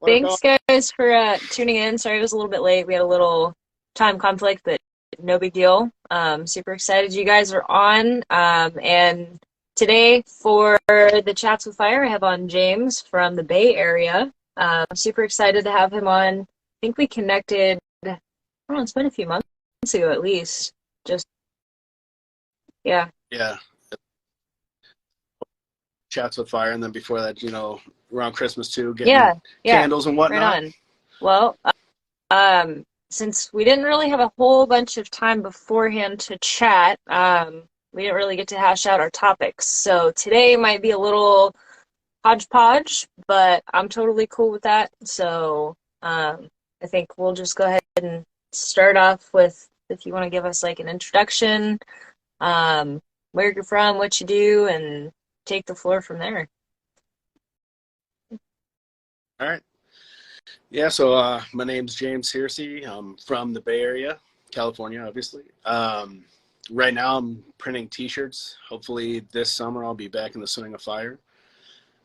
Thanks, guys, for tuning in. Sorry it was a little bit late. We had a little time conflict, but no big deal. Super excited you guys are on. And today for the Chats with Fire, I have on James from the Bay Area. Super excited to have him on. I think we connected, I don't know, it's been a few months ago at least. Just, yeah. Yeah, chats with fire, and then before that, around Christmas too, getting Yeah, yeah, candles and right whatnot. on. Well, since we didn't really have a whole bunch of time beforehand to chat, we didn't really get to hash out our topics. So today might be a little hodgepodge, but I'm totally cool with that. So I think we'll just go ahead and start off with if you want to give us like an introduction, where you're from, what you do, and take the floor from there. All right. Yeah, so my name's James Searcy. I'm from the Bay Area, California, obviously. Right now, I'm printing T-shirts. Hopefully, this summer I'll be back in the swing of fire.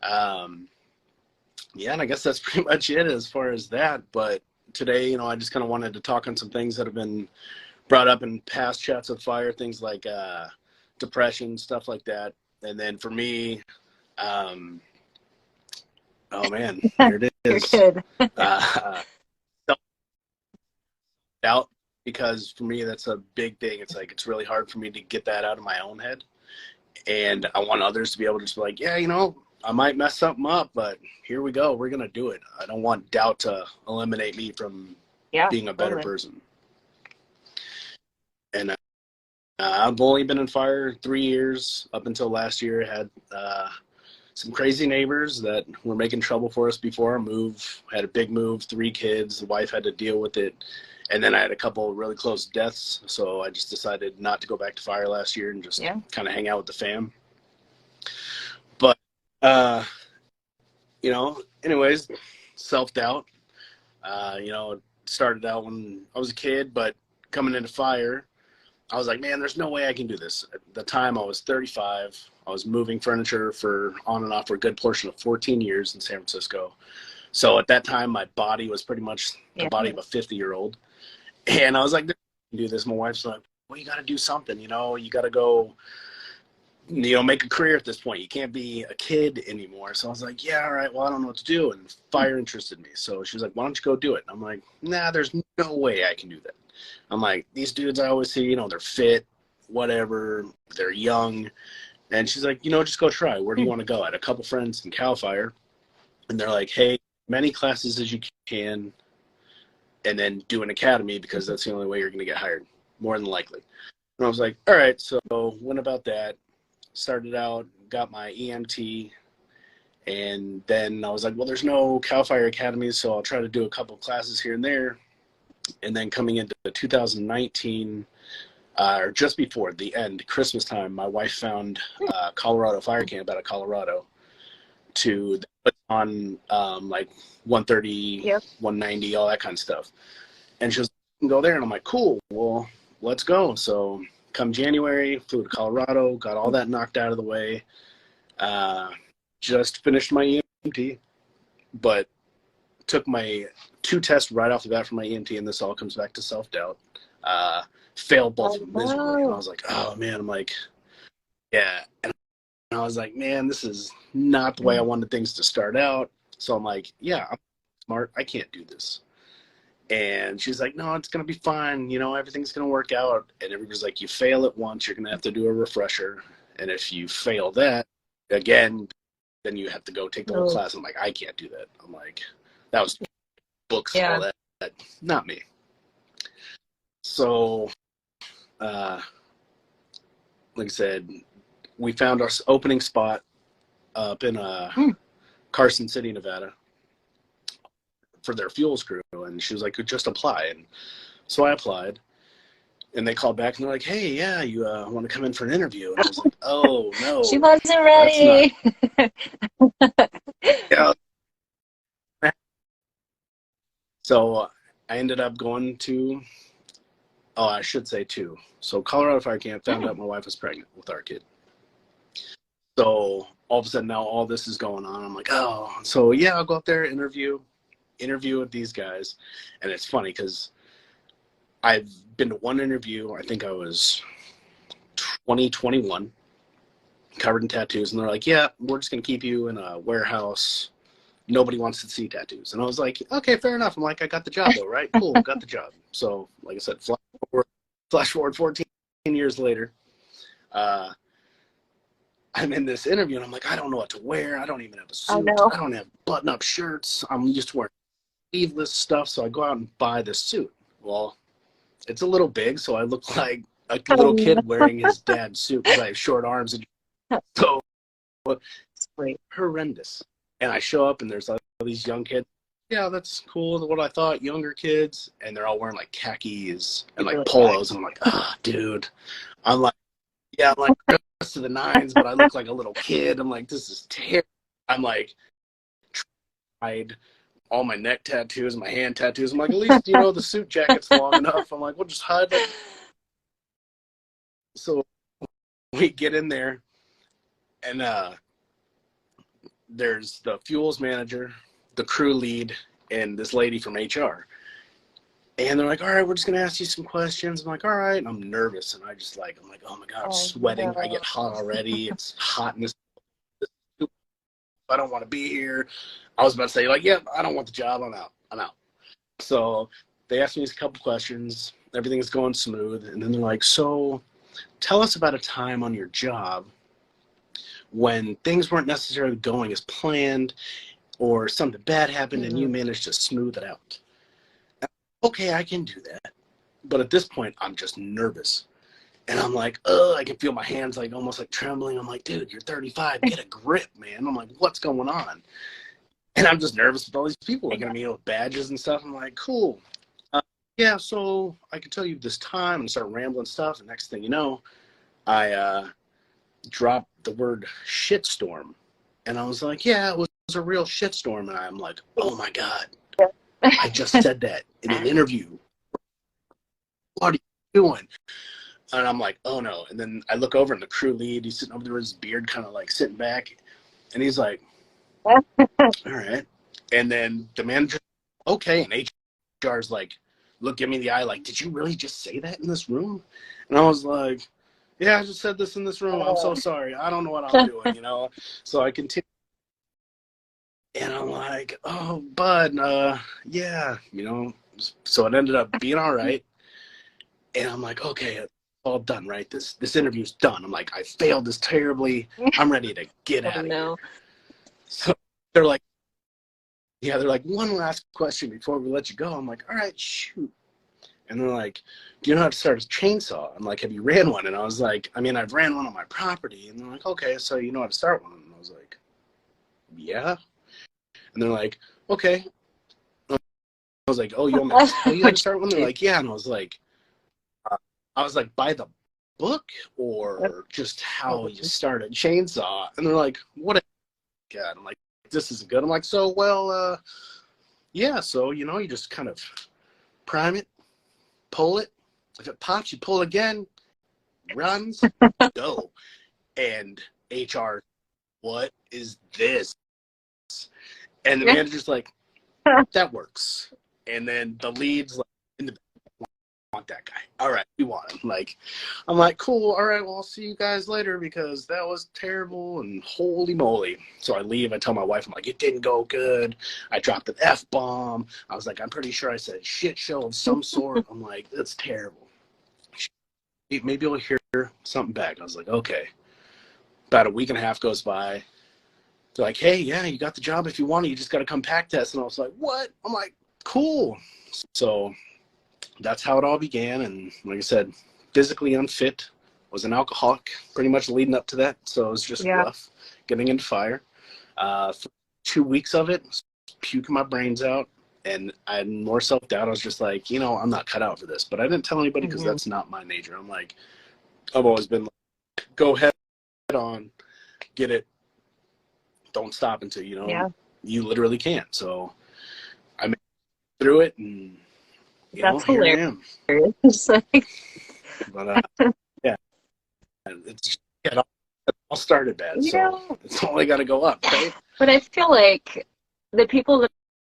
Um, yeah, and I guess that's pretty much it as far as that. But today, I just kind of wanted to talk on some things that have been brought up in past chats with fire, things like depression, stuff like that. And then for me, um, oh man, here it You're is. good. Self-doubt, because for me that's a big thing. It's like it's really hard for me to get that out of my own head, and I want others to be able to just be like, yeah, I might mess something up, but here we go, we're gonna do it. I don't want doubt to eliminate me from Yeah, being a better totally. person. And I've only been in fire 3 years. Up until last year, I had some crazy neighbors that were making trouble for us before our move. Had a big move, 3 kids. The wife had to deal with it. And then I had a couple of really close deaths. So I just decided not to go back to fire last year and just Yeah. kind of hang out with the fam. But, anyways, self-doubt, started out when I was a kid, but coming into fire, I was like, man, there's no way I can do this. At the time, I was 35. I was moving furniture for on and off for a good portion of 14 years in San Francisco. So at that time, my body was pretty much the Yeah. body of a 50-year-old. And I was like, I can do this. My wife's like, well, you got to do something. You got to go, make a career at this point. You can't be a kid anymore. So I was like, yeah, all right, well, I don't know what to do. And fire interested me. So she was like, why don't you go do it? And I'm like, nah, there's no way I can do that. I'm like, these dudes I always see, they're fit, whatever, they're young. And she's like, just go try. Where do you want to go? I had a couple friends in Cal Fire, and they're like, hey, many classes as you can, and then do an academy because that's the only way you're going to get hired, more than likely. And I was like, all right, so went about that, started out, got my EMT, and then I was like, well, there's no Cal Fire academies, so I'll try to do a couple classes here and there. And then coming into 2019, or just before the end, Christmas time, my wife found Colorado Fire Camp out of Colorado to put on like 130, Yep. 190, all that kind of stuff. And she was like, go there. And I'm like, cool, well, let's go. So come January, flew to Colorado, got all that knocked out of the way. Just finished my EMT, but took my 2 tests right off the bat for my EMT, and this all comes back to self-doubt. Failed both of them miserably. And I was like, oh man, I'm like, yeah. And I was like, man, this is not the way I wanted things to start out. So I'm like, yeah, I'm smart. I can't do this. And she's like, no, it's going to be fine. Everything's going to work out. And everybody's like, you fail it once, you're going to have to do a refresher. And if you fail that again, then you have to go take the whole class. I'm like, I can't do that. I'm like, that was books, Yeah. all that, not me. So, like I said, we found our opening spot up in Carson City, Nevada, for their fuels crew, and she was like, just apply. And so I applied, and they called back and they're like, hey, yeah, you want to come in for an interview? And I was like, oh no, She wasn't that's not. ready. Yeah. So I ended up going to, I should say 2. So Colorado Fire Camp, found out my wife was pregnant with our kid. So all of a sudden now all this is going on. I'm like, oh, so yeah, I'll go up there, interview. interview with these guys, and it's funny because I've been to one interview. I think I was 2021, covered in tattoos, and they're like, "Yeah, we're just gonna keep you in a warehouse. Nobody wants to see tattoos." And I was like, "Okay, fair enough." I'm like, "I got the job though, right? Cool, got the job." So, like I said, flash forward 14 years later, uh, I'm in this interview, and I'm like, I don't know what to wear. I don't even have a I suit. know. I don't have button-up shirts. I'm just wearing sleeveless stuff. So I go out and buy this suit. Well, it's a little big, so I look like a little Um, kid wearing his dad's suit because I have short arms, and so Great. horrendous. And I show up, and there's all these young kids. Yeah, that's cool. What I thought, younger kids, and they're all wearing like khakis and like Really polos, and I'm like, dude. I'm like, yeah, I'm like dressed to the nines, but I look like a little kid. I'm like, this is terrible. I'm like, tried all my neck tattoos, my hand tattoos. I'm like, at least the suit jacket's long enough. I'm like, we'll just hide it. So we get in there, and there's the fuels manager, the crew lead, and this lady from HR. And they're like, all right, we're just going to ask you some questions. I'm like, all right. And I'm nervous. And I'm like, oh my God, I'm Oh sweating. I no. get hot already. It's hot in this. I don't want to be here. I was about to say, like, yeah, I don't want the job. I'm out. I'm out. So they asked me a couple questions. Everything is going smooth. And then they're like, so tell us about a time on your job when things weren't necessarily going as planned or something bad happened and you managed to smooth it out. Okay, I can do that. But at this point, I'm just nervous. And I'm like, I can feel my hands like almost like trembling. I'm like, dude, you're 35. Get a grip, man. I'm like, what's going on? And I'm just nervous with all these people looking at me with badges and stuff. I'm like, cool. Yeah, so I can tell you this time and start rambling stuff. And next thing you know, I dropped the word shitstorm. And I was like, yeah, it was a real shitstorm. And I'm like, oh my God, I just said that in an interview. What are you doing? And I'm like, oh no. And then I look over and the crew lead, he's sitting over there with his beard kind of like sitting back. And he's like, all right. And then the manager, okay. And HR's like, look at me in the eye like, did you really just say that in this room? And I was like, yeah, I just said this in this room. I'm so sorry. I don't know what I'm doing. So I continue. And I'm like, oh, bud, yeah. So it ended up being all right. And I'm like, okay, it's all done, right? This interview's done. I'm like, I failed this terribly. I'm ready to get out of here. So they're like, one last question before we let you go. I'm like, all right, shoot. And they're like, do you know how to start a chainsaw? I'm like, have you ran one? And I was like, I mean, I've ran one on my property. And they're like, okay, so you know how to start one? And I was like, yeah. And they're like, okay. I was like, oh, you want me to tell you how to start one? They're like, yeah. And I was like, by the book or just how you start a chainsaw? And they're like, what? God. I'm like, this isn't good. I'm like, so, well, yeah. So, you just kind of prime it, pull it. If it pops, you pull again, runs, go. And HR, what is this? And the manager's like, that works. And then the lead's like, in the want that guy. All right, we want him. I'm like, cool. All right, well, I'll see you guys later because that was terrible and holy moly. So I leave. I tell my wife, I'm like, it didn't go good. I dropped an F-bomb. I was like, I'm pretty sure I said shit show of some sort. I'm like, that's terrible. Maybe you'll hear something back. I was like, okay. About a week and a half goes by. They're like, hey, yeah, you got the job if you want it. You just got to come pack test. And I was like, what? I'm like, cool. So that's how it all began. And like I said, physically unfit, was an alcoholic pretty much leading up to that. So it was just rough getting into fire. For 2 weeks of it, puking my brains out. And I had more self-doubt. I was just like, I'm not cut out for this. But I didn't tell anybody because that's not my nature. I'm like, I've always been like, go head on, get it. Don't stop until, you literally can't. So I made it through it and, That's here hilarious. I am. But, yeah, it all started bad. So it's only got to go up, right? But I feel like the people that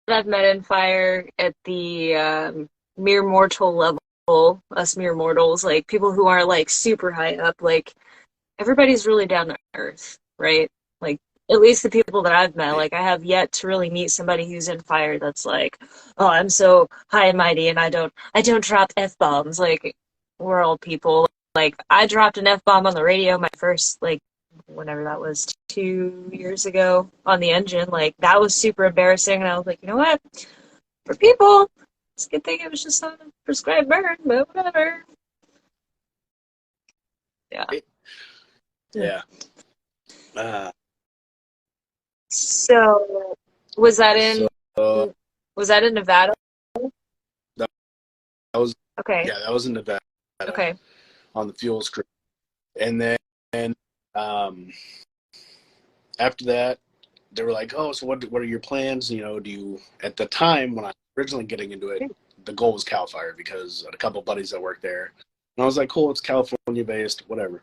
I've met in fire at the mere mortal level, us mere mortals, like people who aren't like super high up, like everybody's really down to earth, right? Like at least the people that I've met, like I have yet to really meet somebody who's in fire that's like, oh, I'm so high and mighty and I don't drop F bombs. Like we're all people. Like I dropped an F bomb on the radio my first like whenever that was 2 years ago on the engine. Like that was super embarrassing and I was like, you know what? For people, it's a good thing it was just on a prescribed burn, but whatever. Yeah. Yeah. Uh, So was that so in was that in Nevada? that was, Okay. yeah, that was in Nevada Okay. on the fuels crew. And then um, after that, they were like, "Oh, so what are your plans? You know, do you?" At the time when I was originally getting into it, the goal was Cal Fire because I had a couple of buddies that worked there, and I was like, "Cool, it's California based, whatever."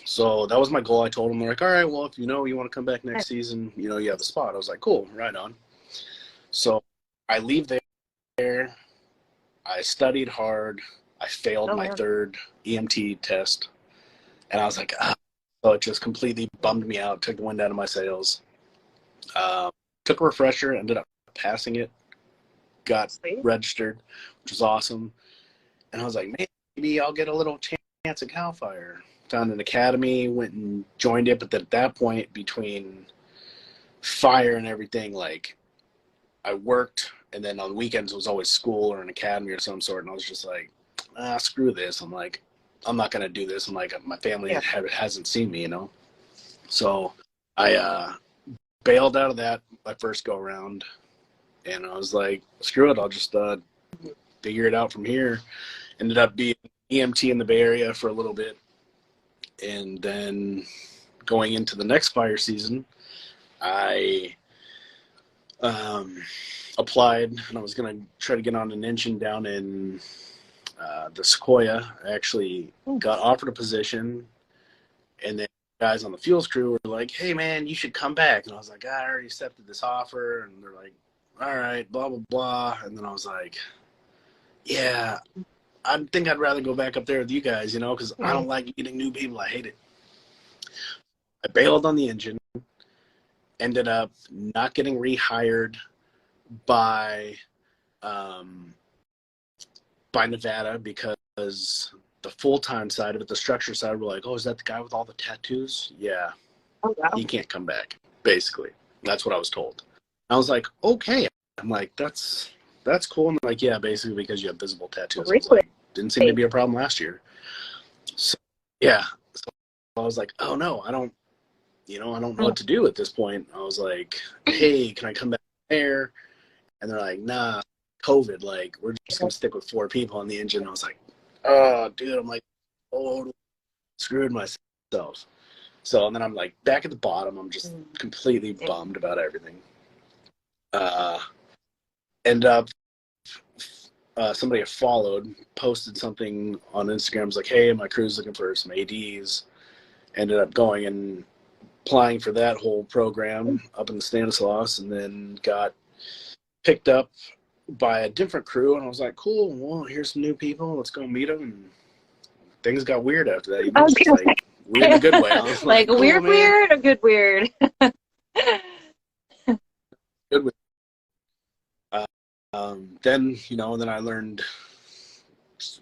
So that was my goal. I told them, they're like, "All right, well, if you know you want to come back next season, you know you have the spot." I was like, "Cool, right on." So I leave there. I studied hard. I failed Oh my man. third EMT test, and I was like, ah. So it just completely bummed me out. Took the wind out of my sails. Took a refresher, ended up passing it, got Sweet. registered, which was awesome. And I was like, man, maybe I'll get a little chance at Cal Fire. Found an academy, went and joined it, but then at that point, between fire and everything, like I worked, and then on weekends it was always school or an academy or some sort, and I was just like, screw this. I'm like, I'm not gonna do this. I'm like, my family Yeah. hasn't seen me, you know. So I bailed out of that my first go around, and I was like, screw it, I'll just figure it out from here. Ended up being EMT in the Bay Area for a little bit, and then going into the next fire season, I applied, and I was going to try to get on an engine down in the Sequoia. I actually got offered a position, and then guys on the fuels crew were like, "Hey, man, you should come back." And I was like, "I already accepted this offer," and they're like, "All right, blah blah blah." And then I was like, "Yeah, I think I'd rather go back up there with you guys, you know, because I don't like meeting new people. I hate it." I bailed on the engine, ended up not getting rehired by um, by Nevada because the full-time side of it, the structure side, were like, "Oh, is that the guy with all the tattoos?" Yeah, Oh wow. he can't come back. Basically, that's what I was told. I was like, "Okay." I'm like, "That's cool." And they're like, "Yeah, basically because you have visible tattoos." I was Really? like, "Didn't seem to be a problem last year." So yeah, so I was like, "Oh no, I don't know what to do at this point." I was like, "Hey, can I come back there?" And they're like, "Nah, COVID, like, we're just going to stick with 4 people on the engine." I was like, "Oh, dude," I'm like, "Oh, screwed myself." So, and then I'm like, back at the bottom, I'm just completely bummed about everything. Uh, End up, somebody I followed posted something on Instagram. Was like, "Hey, my crew's looking for some ADs." Ended up going and applying for that whole program up in the Stanislaus, and then got picked up by a different crew, and I was like, "Cool, well, here's some new people. Let's go meet them." And things got weird after that. I was gonna Like weird in a good way. I was like like, a "Cool, weird man." weird, a good weird. Good with. Then then I learned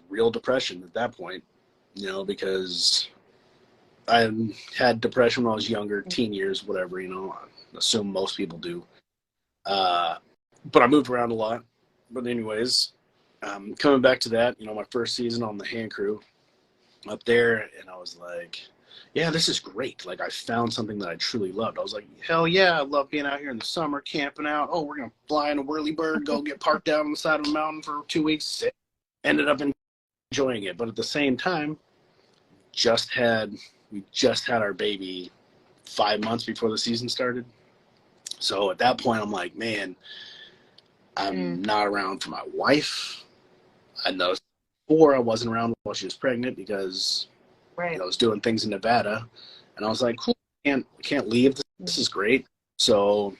real depression at that point. Because I had depression when I was younger, teen years, whatever. I assume most people do. Uh, but I moved around a lot. But anyways, coming back to that, my first season on the hand crew up there, and I was like, yeah, this is great. Like, I found something that I truly loved. I was like, hell yeah, I love being out here in the summer, camping out. Oh, we're going to fly in a whirlybird, go get parked out on the side of the mountain for 2 weeks. Ended up enjoying it. But at the same time, we just had our baby 5 months before the season started. So at that point, I'm like, man, I'm not around for my wife. I noticed before I wasn't around while she was pregnant because I was doing things in Nevada, and I was like, cool, I can't leave. This is great. So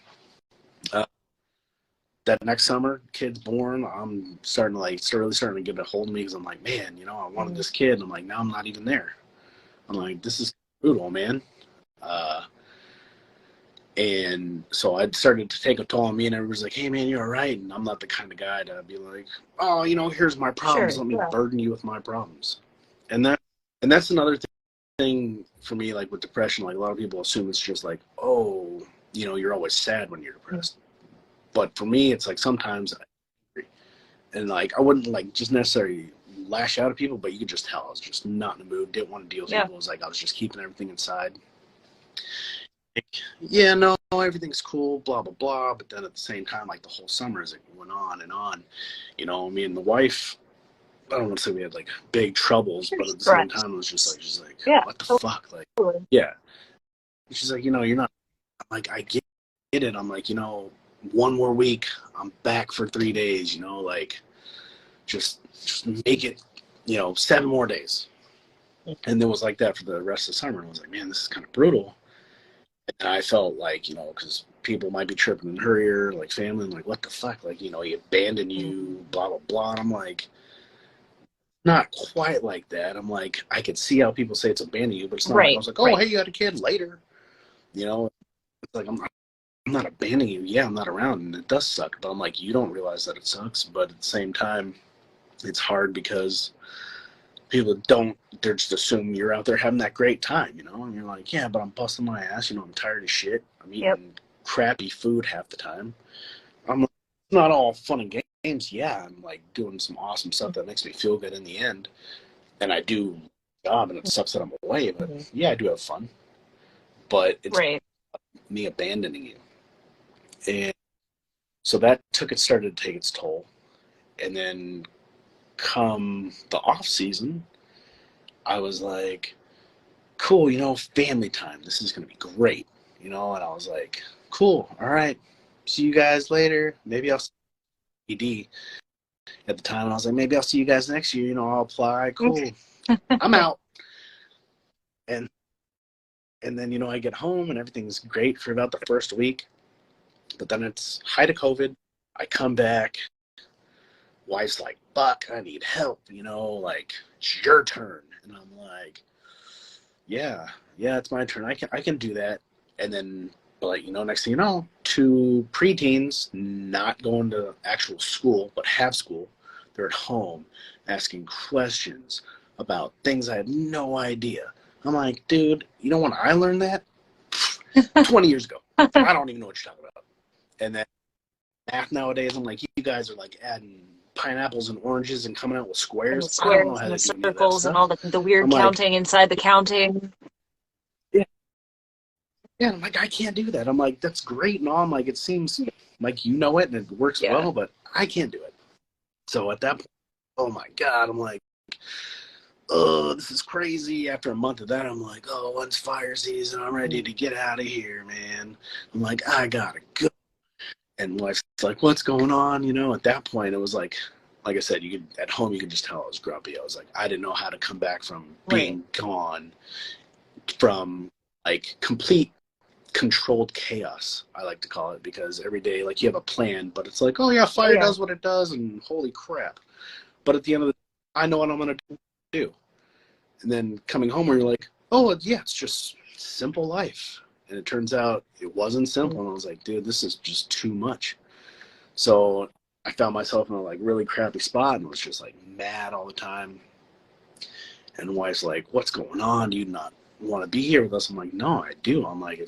that next summer, kid's born, I'm starting to like, really starting to get a hold of me because I'm like, man, you know, I wanted this kid. And I'm like, now I'm not even there. I'm like, this is brutal, man. And so I started to take a toll on me, and everybody's like, hey, man, you're all right. And I'm not the kind of guy to be like, oh, you know, here's my problems. Sure. Let me Yeah. burden you with my problems. And that's another thing for me, like with depression. Like a lot of people assume it's just like, oh, you know, you're always sad when you're depressed. But for me, it's like sometimes, and like I wouldn't like just necessarily lash out at people, but you could just tell I was just not in the mood, didn't want to deal with Yeah. people. It was like I was just keeping everything inside. Like, yeah, no, everything's cool, blah blah blah. But then at the same time, like the whole summer as it went on and on, you know, me and the wife, I don't want to say we had like big troubles, but at the same Right. time, it was just like, she's like, Yeah. what the fuck, like, Totally. yeah. She's like, you know, you're not. I'm like, I get it. I'm like, you know, one more week, I'm back for 3 days. You know, like, just make it, you know, 7 more days. And it was like that for the rest of the summer. And I was like, man, this is kind of brutal. And I felt like, you know, because people might be tripping in her ear, like family, and like, what the fuck? Like, you know, he abandoned you, blah, blah, blah. And I'm like, not quite like that. I'm like, I could see how people say it's abandoned you, but it's not like I Right. was like, oh, Right. hey, you had a kid later. You know, it's like, I'm not abandoning you. Yeah, I'm not around, and it does suck. But I'm like, you don't realize that it sucks. But at the same time, it's hard because people don't, they're just assuming you're out there having that great time, you know? And you're like, yeah, but I'm busting my ass. You know, I'm tired of shit. I'm Yep. eating crappy food half the time. I'm like, it's not all fun and games. Yeah, I'm like doing some awesome stuff that makes me feel good in the end. And I do my job, and it sucks that I'm away. But Mm-hmm. yeah, I do have fun. But it's Right. me abandoning you. And so that started to take its toll. And then come the off season, I was like, cool, you know, family time. This is going to be great, you know? And I was like, cool, all right, see you guys later. Maybe I'll see ED at the time. And I was like, maybe I'll see you guys next year. You know, I'll apply. Cool. I'm out. And then, you know, I get home and everything's great for about the first week. But then it's height of COVID. I come back. Wife's like, fuck, I need help. You know, like, it's your turn. And I'm like, yeah, it's my turn. I can do that. And then, like, you know, next thing you know, two preteens not going to actual school, but have school. They're at home asking questions about things I had no idea. I'm like, dude, you know when I learned that? 20 years ago. I don't even know what you're talking about. And then math nowadays, I'm like, you guys are like adding pineapples and oranges and coming out with And the squares. I don't know squares how and the to do any of that circles and stuff. all the weird I'm like, counting inside the counting. yeah, yeah. I'm like, I can't do that. I'm like, that's great and all. I'm like, it seems like you know it and it works Yeah. well, but I can't do it. So at that point, oh my God, I'm like, oh, this is crazy. After a month of that, I'm like, oh, when's fire season? I'm ready to get out of here, man. I'm like, I gotta go. And wife's like, what's going on? You know, at that point, it was like I said, you could at home, you could just tell I was grumpy. I was like, I didn't know how to come back from Right. being gone, from like complete controlled chaos, I like to call it, because every day, like, you have a plan, but it's like, oh yeah, Oh fire yeah. does what it does, and holy crap. But at the end of the day, I know what I'm gonna do. And then coming home, where you're like, oh yeah, it's just simple life. And it turns out it wasn't simple. And I was like, dude, this is just too much. So I found myself in a like really crappy spot and was just like mad all the time. And the wife's like, what's going on? Do you not want to be here with us? I'm like, no, I do. I'm like,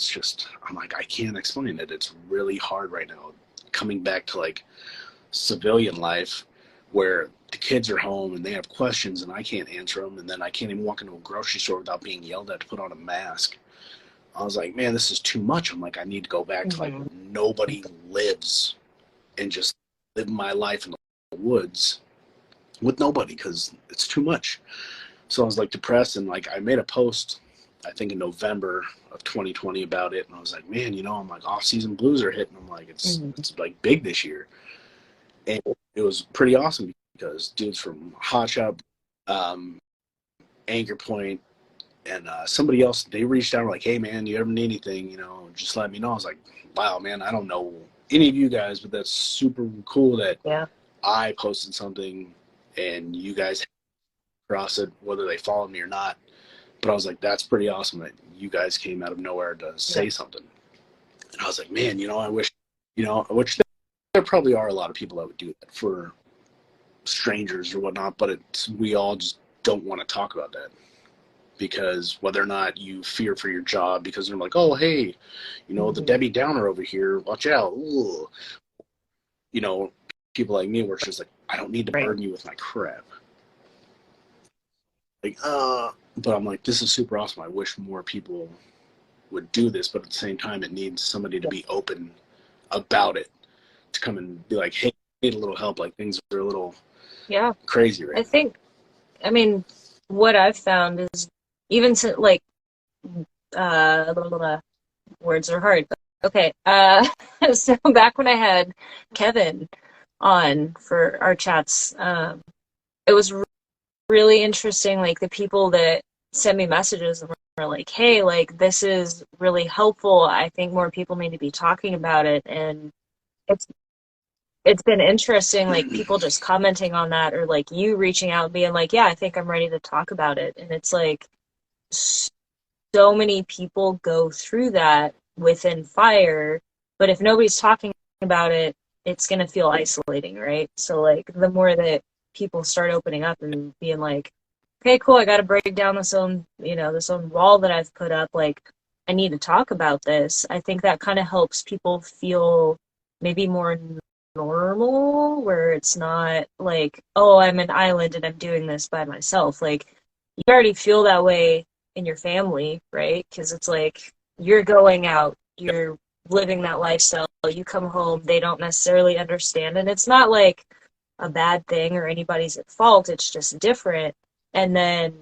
I'm like, I can't explain it. It's really hard right now coming back to like civilian life where the kids are home and they have questions and I can't answer them. And then I can't even walk into a grocery store without being yelled at to put on a mask. I was like, man, this is too much. I'm like, I need to go back to like Mm-hmm. where nobody lives and just live my life in the woods with nobody because it's too much. So I was like depressed, and like I made a post, I think in November of 2020 about it, and I was like, man, you know, I'm like off-season blues are hitting. I'm like, Mm-hmm. it's like big this year, and it was pretty awesome because dudes from Hot Shop, um, Anchor Point, and somebody else, they reached out like, hey man, you ever need anything, you know, just let me know. I was like, wow, man, I don't know any of you guys, but that's super cool that Yeah. I posted something and you guys cross it, whether they follow me or not. But I was like, that's pretty awesome that you guys came out of nowhere to Yeah. say something. And I was like, man, I wish, there probably are a lot of people that would do that for strangers or whatnot, but we all just don't want to talk about that because whether or not you fear for your job because they're like, oh, hey, the Debbie Downer over here, watch out. Ooh. People like me where it's just like, I don't need to Right. burden you with my crap. Like, but I'm like, this is super awesome. I wish more people would do this, but at the same time, it needs somebody to be open about it, to come and be like, hey, I need a little help. Like, things are a little crazy right I mean, what I've found is even to like, blah, blah, blah, words are hard, but okay. So back when I had Kevin on for our chats, it was really interesting. Like the people that sent me messages and were like, "Hey, like this is really helpful. I think more people need to be talking about it." And it's it's been interesting, like now. people just commenting on that, or like you reaching out and being like, "Yeah, I think I'm ready to talk about it." And it's like so many people go through that within fire, but if nobody's talking about it, it's going to feel isolating, right? So like the more that people start opening up and being like, okay, cool, I got to break down this own wall that I've put up, like I need to talk about this. I think that kind of helps people feel maybe more normal, where it's not like, oh, I'm an island and I'm doing this by myself. Like you already feel that way in your family, right? Because it's like you're going out, you're living that lifestyle, you come home, they don't necessarily understand. And it's not like a bad thing or anybody's at fault, it's just different. And then,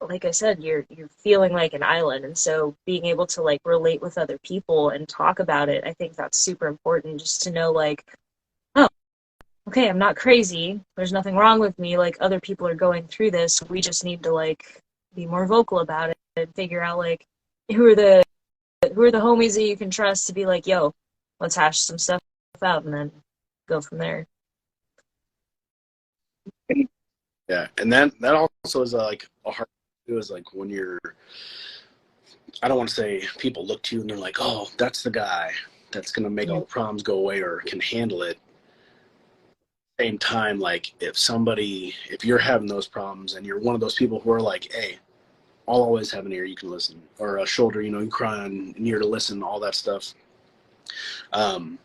like I said, you're feeling like an island. And so being able to like relate with other people and talk about it, I think that's super important just to know like, oh, okay, I'm not crazy. There's nothing wrong with me. Like other people are going through this. We just need to like be more vocal about it and figure out like who are the who are the homies that you can trust to be like, yo, let's hash some stuff out and then go from there. Yeah, and that also is like a hard thing too, is like when you're, I don't want to say people look to you and they're like, oh, that's the guy that's gonna make all the problems go away or can handle it. Same time, like if you're having those problems and you're one of those people who are like, hey, I'll always have an ear you can listen, or a shoulder, you cry on, an ear to listen, all that stuff. And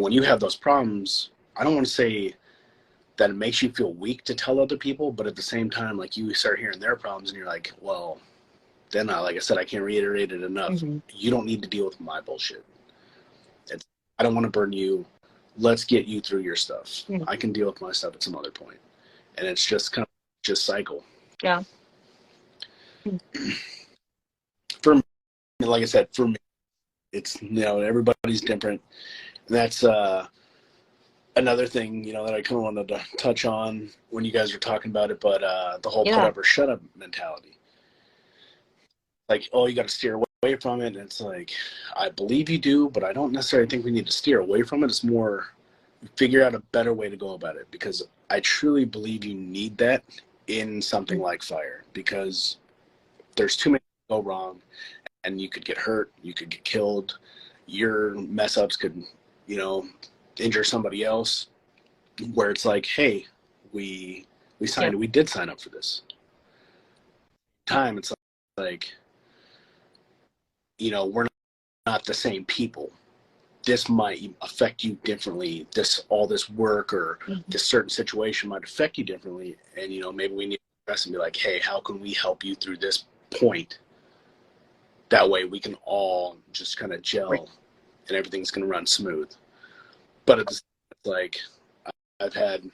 when you have those problems, I don't want to say that it makes you feel weak to tell other people, but at the same time, like you start hearing their problems and you're like, well, then like I said, I can't reiterate it enough. Mm-hmm. You don't need to deal with my bullshit. I don't want to burden you. Let's get you through your stuff. Mm-hmm. I can deal with my stuff at some other point. And it's just kind of just cycle. Yeah. For me, like I said, for me, it's, everybody's different. And that's another thing, that I kind of wanted to touch on when you guys were talking about it, but the whole put up or shut up mentality. Like, oh, you got to steer away from it. And it's like, I believe you do, but I don't necessarily think we need to steer away from it. It's more figure out a better way to go about it, because I truly believe you need that in something like fire, because there's too many go wrong and you could get hurt, you could get killed, your mess ups could, injure somebody else, where it's like, hey, we signed, we did sign up for this. It's like, we're not the same people. This might affect you differently. All this work or this certain situation might affect you differently. And, maybe we need to address and be like, hey, how can we help you through this point? That way we can all just kind of gel and everything's going to run smooth. But it's like, I've had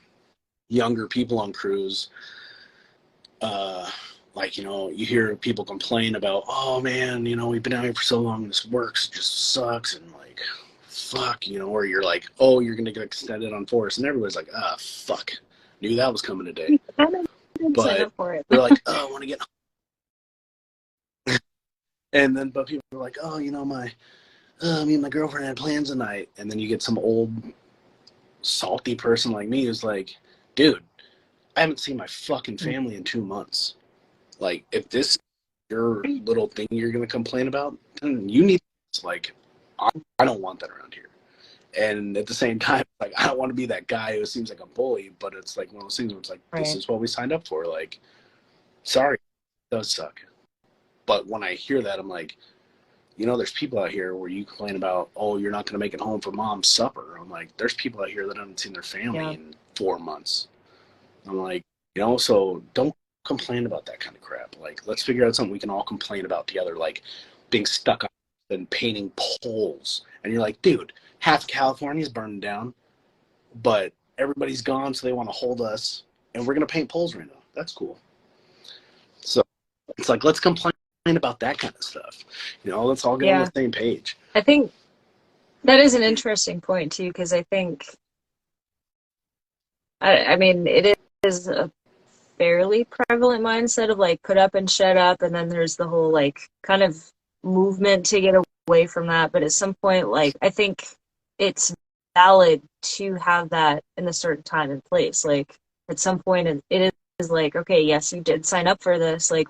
younger people on crews, like, you hear people complain about, oh man, we've been out here for so long, this works just sucks, and like, fuck, or you're like, oh, you're gonna get extended on force, and everybody's like, ah, fuck, knew that was coming today. But they're like, oh, I want to get and then, but people are like, oh, me and my girlfriend had plans tonight. And then you get some old salty person like me who's like, dude, I haven't seen my fucking family in 2 months. Like, if this is your little thing you're going to complain about, then you need to, like, I don't want that around here. And at the same time, like, I don't want to be that guy who seems like a bully, but it's like one of those things where it's like, this Right. is what we signed up for. Like, sorry, it does suck. But when I hear that, I'm like, there's people out here where you complain about, oh, you're not going to make it home for mom's supper. I'm like, there's people out here that haven't seen their family Yeah. in 4 months. I'm like, so don't complain about that kind of crap. Like, let's figure out something we can all complain about together, like being stuck up and painting poles. And you're like, dude, half California's burning down, but everybody's gone, so they want to hold us, and we're going to paint poles right now. That's cool. So it's like, let's complain about that kind of stuff. Let's all get on the Yeah. same page. I think that is an interesting point too, because I think, I mean, it is a fairly prevalent mindset of like put up and shut up, and then there's the whole like kind of movement to get away from that. But at some point, like I think it's valid to have that in a certain time and place. Like at some point, it is like, okay, yes, you did sign up for this. Like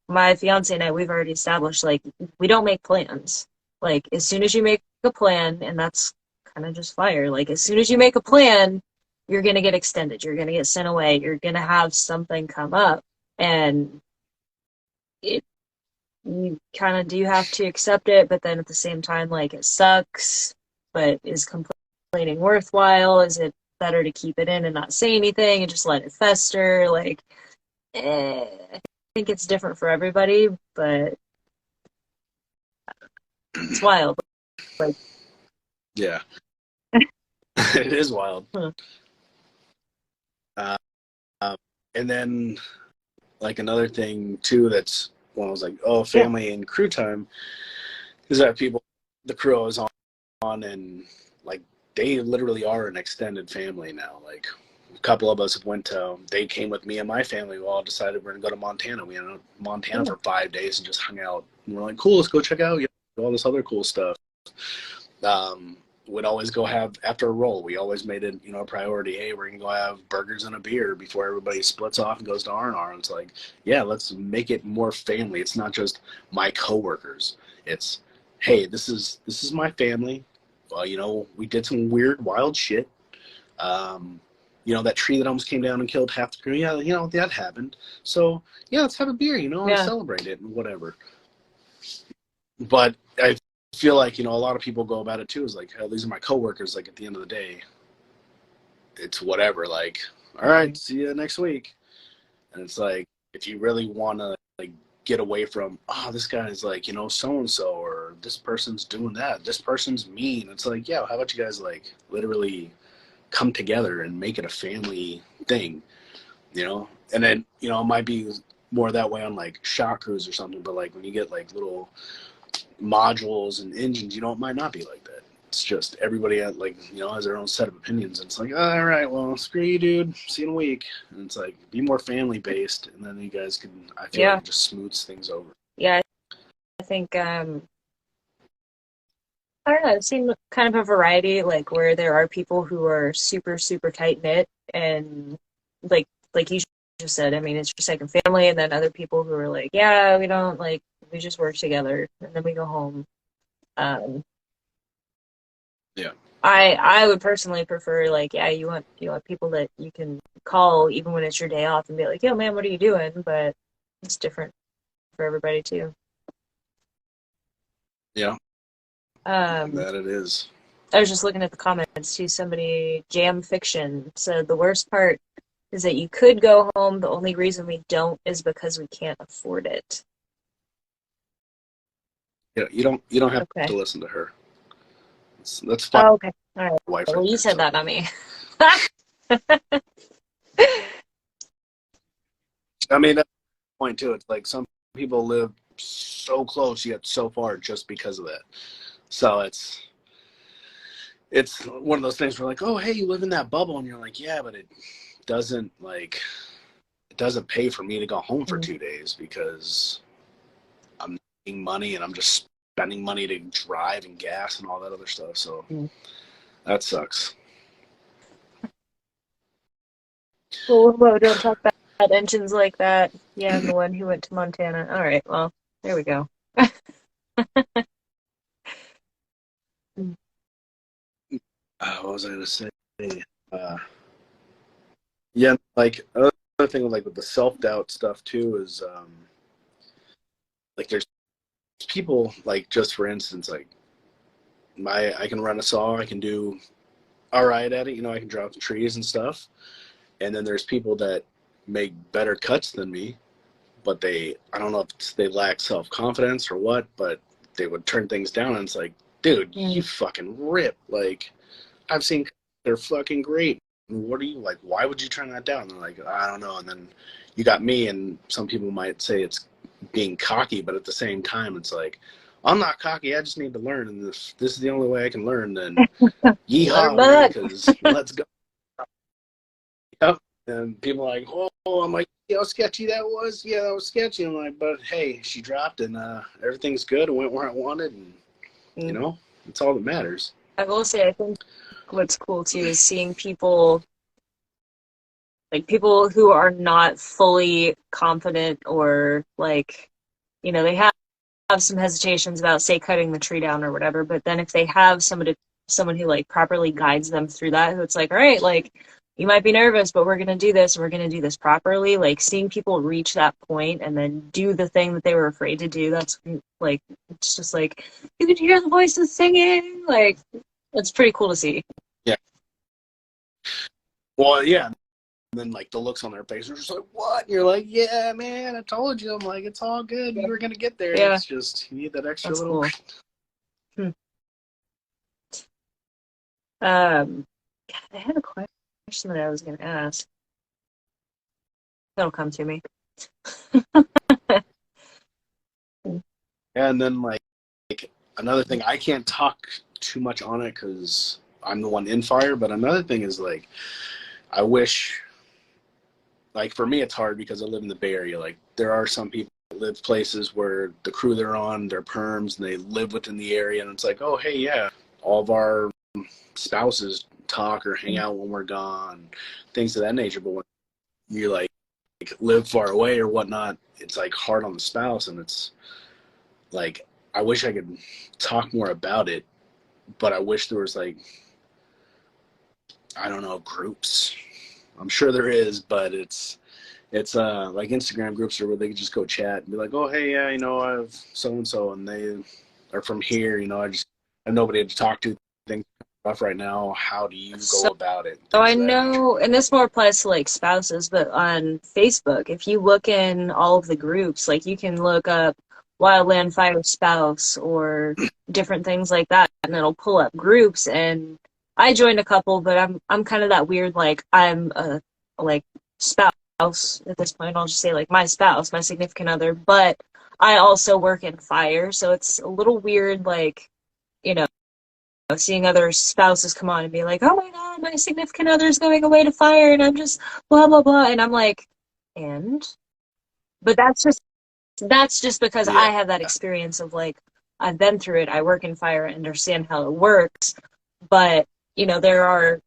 my fiance and I, we've already established like we don't make plans. Like as soon as you make a plan, and that's kind of just fire. Like as soon as you make a plan, you're going to get extended, you're going to get sent away, you're going to have something come up, and it you kind of do have to accept it, but then at the same time like it sucks, but is complaining worthwhile? Is it better to keep it in and not say anything and just let it fester? Like I think it's different for everybody, but it's wild. Like Yeah, it is wild. huh. Uh, and then, like, another thing, too, that's when I was like, oh, Yeah, family and crew time, is that the crew I was on, and, like, they literally are an extended family now. Like, a couple of us they came with me and my family. We all decided we're going to go to Montana. We went to Montana yeah, for 5 days and just hung out. And we're like, cool, let's go check out all this other cool stuff. We'd always go have, after a roll, we always made it, a priority. Hey, we're going to go have burgers and a beer before everybody splits off and goes to R&R. And it's like, yeah, let's make it more family. It's not just my coworkers. It's, hey, this is my family. Well, we did some weird, wild shit. That tree that almost came down and killed half the crew. Yeah, that happened. So, yeah, let's have a beer, and yeah, celebrate it and whatever. But I feel like, a lot of people go about it too, is like, oh, these are my coworkers. Like, at the end of the day, it's whatever. Like, all right, see you next week. And it's like, if you really want to, like, get away from, oh, this guy's like, so-and-so, or this person's doing that, this person's mean. It's like, yeah, how about you guys, like, literally come together and make it a family thing, And then, it might be more that way on, like, shot crews or something, but, like, when you get, like, little modules and engines, it might not be like that. It's just everybody has their own set of opinions, and it's like, all right, well, screw you, dude. See you in a week. And it's like, be more family based, and then you guys can. I feel like yeah, it just smooths things over. yeah. I think I don't know, I've seen kind of a variety, like where there are people who are super, super tight knit and like you just said, I mean, it's your second family, and then other people who are like, yeah, we don't like we just work together and then we go home. Um, Yeah, I would personally prefer like, yeah, you want people that you can call even when it's your day off and be like, yo, man, what are you doing? But it's different for everybody too. yeah, Um, that it is. I was just looking at the comments too. Somebody, Jam Fiction, said the worst part is that you could go home. The only reason we don't is because we can't afford it. You don't have Okay. to listen to her. That's fine. Oh, okay. All right. Wife right Well, you there. said So, that, not me. I mean, that's the point too. It's like some people live so close yet so far just because of that. So it's one of those things where, like, oh, hey, you live in that bubble, and you're like, yeah, but doesn't like it doesn't pay for me to go home for Mm, 2 days because I'm making money and I'm just spending money to drive and gas and all that other stuff. So that sucks. Whoa, whoa, don't talk about engines like that. Yeah, I'm the one who went to Montana. All right, well, there we go. What was I going to say? Uh, yeah, like another thing like with the self-doubt stuff too is like there's people like, just for instance, like I can run a saw, I can do all right at it, I can drop the trees and stuff. And then there's people that make better cuts than me, but I don't know if they lack self-confidence or what, but they would turn things down. And it's like, dude, you fucking rip. Like, I've seen, they're fucking great. What are you like? Why would you turn that down? They're like, I don't know. And then you got me, and some people might say it's being cocky, but at the same time, it's like, I'm not cocky. I just need to learn, and this is the only way I can learn. Then yeehaw, man, because let's go. Yep. And people are like, oh, I'm like, see how sketchy that was? Yeah, that was sketchy. I'm like, but hey, she dropped, and everything's good. It went where I wanted, and it's all that matters. I will say, I think what's cool too is seeing people, like people who are not fully confident, or like, they have some hesitations about, say, cutting the tree down or whatever, but then if they have someone who like properly guides them through that, who it's like, all right, like, you might be nervous, but we're going to do this, and we're going to do this properly. Like, seeing people reach that point and then do the thing that they were afraid to do, that's like, it's just like, you can hear the voices singing. Like, it's pretty cool to see. Yeah. Well, yeah. And then like the looks on their face are just like, what? And you're like, yeah, man, I told you. I'm like, it's all good. You were going to get there. Yeah. It's just, you need that extra That's little. Cool. God, I had a question that I was going to ask. That'll come to me. And then like another thing, I can't talk too much on it because I'm the one in fire. But another thing is like, I wish, like for me, it's hard because I live in the Bay Area. Like there are some people that live places where the crew they're on, they're perms, and they live within the area. And it's like, oh, hey, yeah, all of our spouses talk or hang out when we're gone, things of that nature. But when you like live far away or whatnot, it's like hard on the spouse. And it's like, I wish I could talk more about it, but I wish there was like, I don't know, groups. I'm sure there is, but it's like Instagram groups where they can just go chat and be like, oh, hey, yeah, I have so-and-so and they are from here, I just have nobody to talk to. Things rough right now. How do you go about it? So I know, and this more applies to like spouses, but on Facebook, if you look in all of the groups, like you can look up Wildland Fire Spouse or different things like that, and it'll pull up groups. And I joined a couple, but I'm kind of that weird, like I'm a like spouse at this point. I'll just say like my spouse, my significant other, but I also work in fire, so it's a little weird, like, seeing other spouses come on and be like, oh my God, my significant other's going away to fire, and I'm just blah, blah, blah. And I'm like, but that's just because I have that experience of like, I've been through it. I work in fire. I understand how it works. But, there are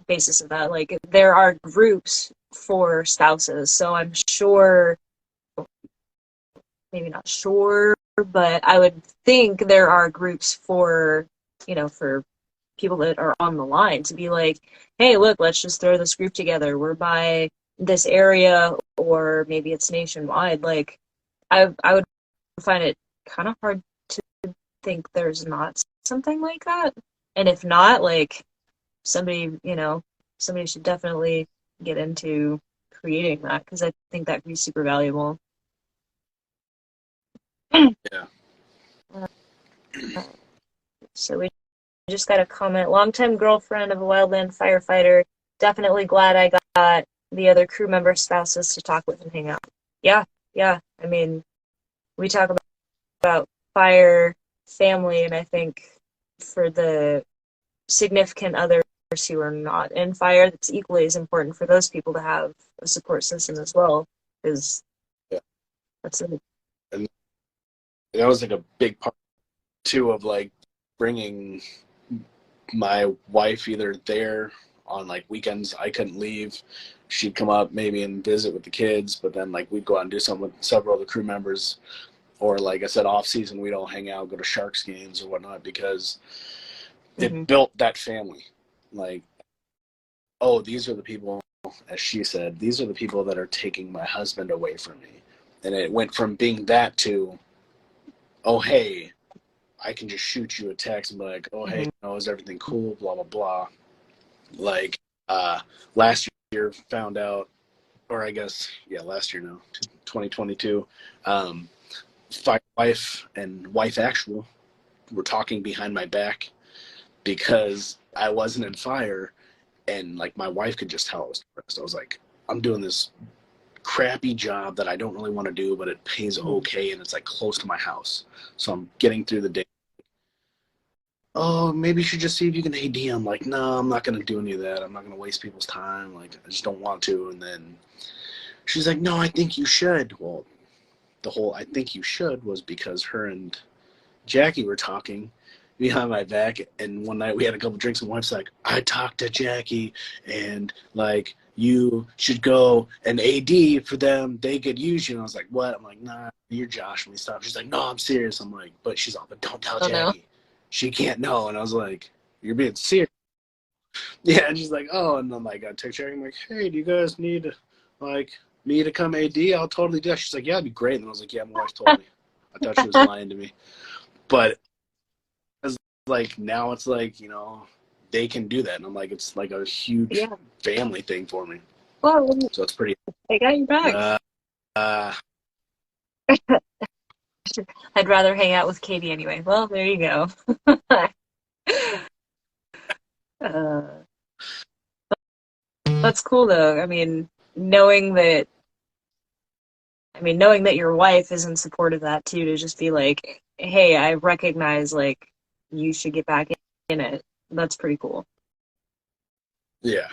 basis of that. Like, there are groups for spouses. So I'm sure, maybe not sure, but I would think there are groups for, for people that are on the line to be like, hey, look, let's just throw this group together. We're by this area, or maybe it's nationwide. Like, I would find it kind of hard to think there's not something like that. And if not, like, somebody should definitely get into creating that, because I think that could be super valuable. Yeah. So we just got a comment. Longtime girlfriend of a wildland firefighter. Definitely glad I got the other crew member spouses to talk with and hang out. Yeah. I mean, we talk about fire, family, and I think for the significant others who are not in fire, that's equally as important for those people to have a support system as well. Because that's it. And that was like a big part too, of like bringing my wife either there on like weekends. I couldn't leave. She'd come up maybe and visit with the kids, but then like we'd go out and do something with several other crew members. Or like I said, off season, we'd all hang out, go to Sharks games or whatnot, because Mm-hmm. it built that family. Like, oh, these are the people, as she said, these are the people that are taking my husband away from me. And it went from being that to, oh, hey, I can just shoot you a text and be like, oh, hey, Mm-hmm. is everything cool? Blah, blah, blah. Like, last year found out, or I guess, yeah, last year now, 2022, wife and wife actual were talking behind my back because I wasn't in fire, and like my wife could just tell I was depressed. I was like, I'm doing this crappy job that I don't really want to do, but it pays okay, and it's like close to my house, so I'm getting through the day. Oh, maybe you should just see if you can AD. I'm like, no, I'm not gonna do any of that. I'm not gonna waste people's time. Like, I just don't want to. And then she's like, no, I think you should. Well, the whole I think you should was because her and Jackie were talking behind my back, and one night we had a couple drinks, and wife's like, I talked to Jackie, and like, you should go and AD for them. They could use you. And I was like, what? I'm like, nah, you're Josh. When we stop, she's like, no, I'm serious. I'm like, but she's all, but don't tell Oh no. Jackie. She can't know. And I was like, you're being serious. Yeah, and she's like, oh, and I'm like, I text Jackie. I'm like, hey, do you guys need like me to come AD? I'll totally do that. She's like, yeah, it'd be great. And I was like, yeah, my wife told me. I thought she was lying to me, but like now it's like, they can do that, and I'm like, it's like a huge Yeah. family thing for me, Well, so it's pretty I got your back. uh, uh I'd rather hang out with Katie anyway. Well, there you go. uh, that's cool though. Knowing that, knowing that your wife is in support of that too, to just be like, hey, I recognize like you should get back in it. That's pretty cool. yeah,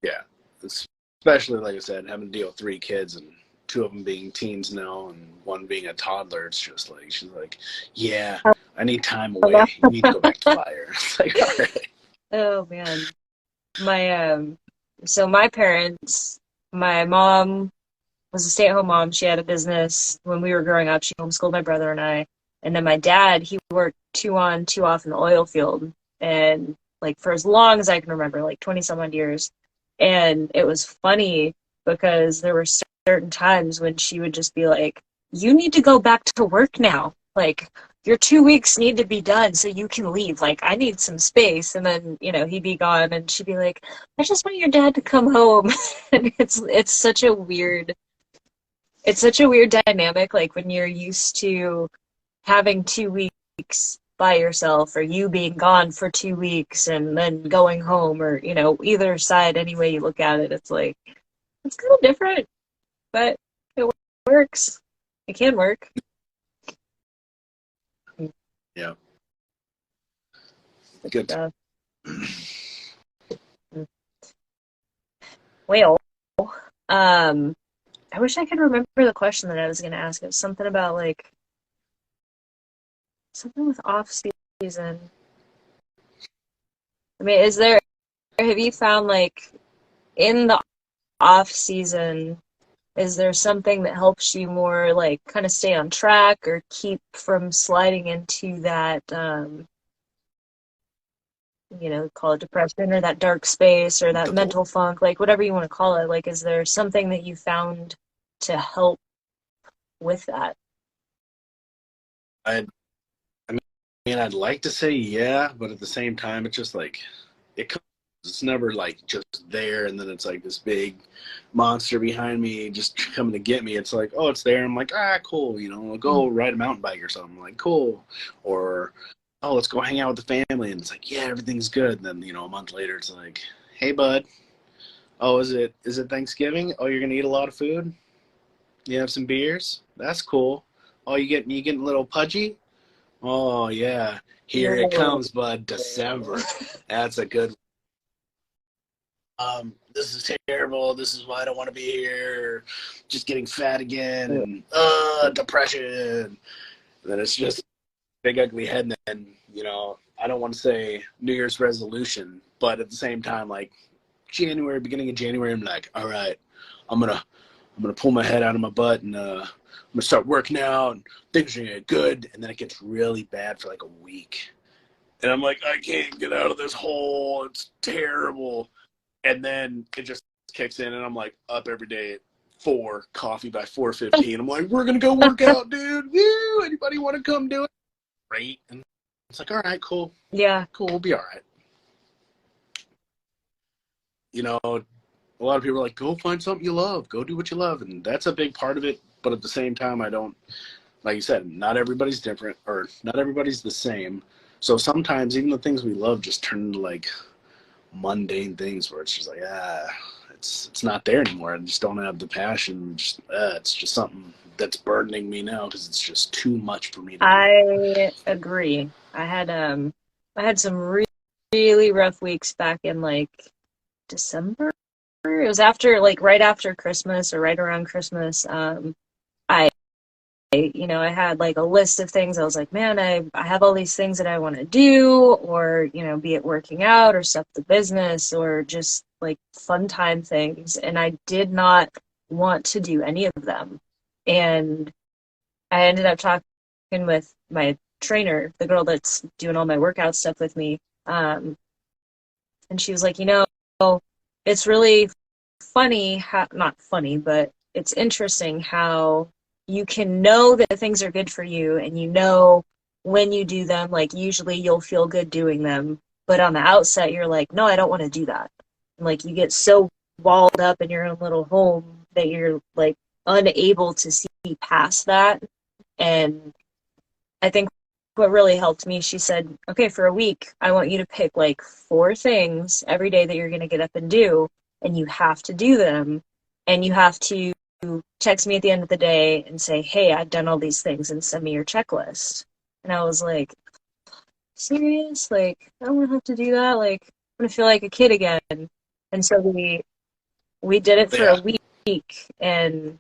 yeah, especially like I said, having to deal with 3 kids, and 2 of them being teens now and one being a toddler. It's just like, she's like, yeah, I need time away, you need to go back to fire. It's like, all right. Oh man. My so my parents, my mom was a stay-at-home mom. She had a business when we were growing up. She homeschooled my brother and I. And then my dad, he worked 2 on, 2 off in the oil field. And like for as long as I can remember, like 20 some odd years. And it was funny because there were certain times when she would just be like, you need to go back to work now. Like your 2 weeks need to be done so you can leave. Like I need some space. And then, he'd be gone and she'd be like, I just want your dad to come home. And it's such a weird dynamic, like when you're used to having 2 weeks by yourself or you being gone for 2 weeks and then going home, or either side, any way you look at it, it's like it's kind of different, but it works. It can work. Yeah, Good good. stuff. Well, um I wish I could remember the question that I was going to ask. It was something about like something with off season. Have you found like in the off season, is there something that helps you more like kind of stay on track or keep from sliding into that, call it depression or that dark space or that The mental funk, like whatever you want to call it? Like, is there something that you found to help with that? I I'd like to say yeah, but at the same time, it's just like it comes. It's never like just there, and then it's like this big monster behind me just coming to get me. It's like, oh, it's there. I'm like, cool. I'll go ride a mountain bike or something. Like, cool. Or, oh, let's go hang out with the family. And it's like, yeah, everything's good. And then a month later, it's like, hey, bud. Oh, is it Thanksgiving? Oh, you're gonna eat a lot of food. You have some beers. That's cool. Oh, you getting a little pudgy. Oh yeah, here it No. comes, bud. December. That's a good. This is terrible. This is why I don't want to be here. Just getting fat again, and depression. And then it's just big ugly head. And then, I don't want to say New Year's resolution, but at the same time, like January, beginning of January, I'm like, all right, I'm gonna pull my head out of my butt, and I'm gonna start working out, and things are gonna get good. And then it gets really bad for like a week, and I'm like, I can't get out of this hole. It's terrible. And then it just kicks in, and I'm like up every day at 4, coffee by 4:15. I'm like, we're gonna go work out, dude. Woo! Anybody want to come do it? Great. And it's like, all right, cool, Yeah. cool, we'll be all right. A lot of people are like, go find something you love, go do what you love, and that's a big part of it. But at the same time, I don't, like you said, not everybody's different, or not everybody's the same. So sometimes even the things we love just turn into like mundane things where it's just like, it's not there anymore. I just don't have the passion. It's just something that's burdening me now because it's just too much for me to do. I agree. I had some really rough weeks back in like December. It was after like right after Christmas or right around Christmas. I I had like a list of things. I was like, man, I have all these things that I want to do, or, be it working out or stuff the business or just like fun time things. And I did not want to do any of them. And I ended up talking with my trainer, the girl that's doing all my workout stuff with me. And she was like, it's really funny how, not funny, but it's interesting how you can know that things are good for you, and when you do them, like usually you'll feel good doing them, but on the outset you're like, no, I don't want to do that. And like you get so walled up in your own little home that you're like unable to see past that. And I think what really helped me, she said, okay, for a week, I want you to pick like 4 things every day that you're going to get up and do, and you have to do them. And you have to text me at the end of the day and say, hey, I've done all these things, and send me your checklist. And I was like, serious? Like, I don't want to have to do that. Like, I'm going to feel like a kid again. And so we did it for a Yeah. week. And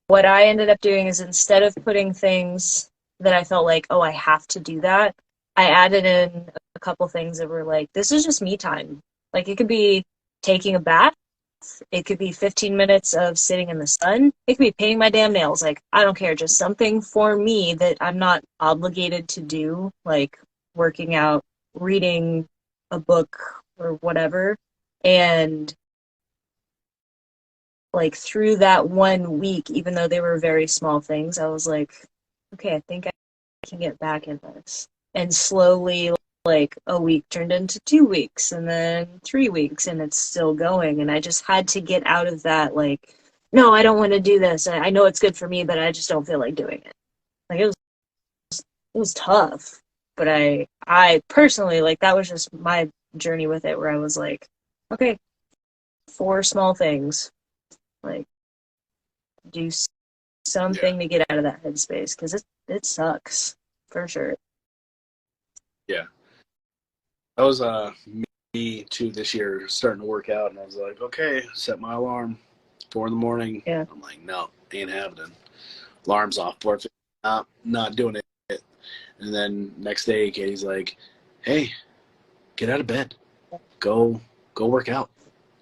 what I ended up doing is instead of putting things that I felt like, oh, I have to do that, I added in a couple things that were like, this is just me time. Like it could be taking a bath, it could be 15 minutes of sitting in the sun, it could be painting my damn nails. Like I don't care, just something for me that I'm not obligated to do, like working out, reading a book or whatever. And like through that 1 week, even though they were very small things, I was like, okay, I think I can get back in this. And slowly, like a week turned into 2 weeks and then 3 weeks, and it's still going. And I just had to get out of that, like, no, I don't want to do this. I know it's good for me, but I just don't feel like doing it. Like it was tough. But I personally, like, that was just my journey with it, where I was like, okay, 4 small things, like do Yeah. something to get out of that headspace, because it sucks for sure. Yeah. That was me too this year, starting to work out, and I was like, okay, set my alarm 4 in the morning. Yeah. I'm like, no, ain't happening. Alarm's off. 4:50. Not doing it. And then next day, Katie's like, hey, get out of bed, go work out,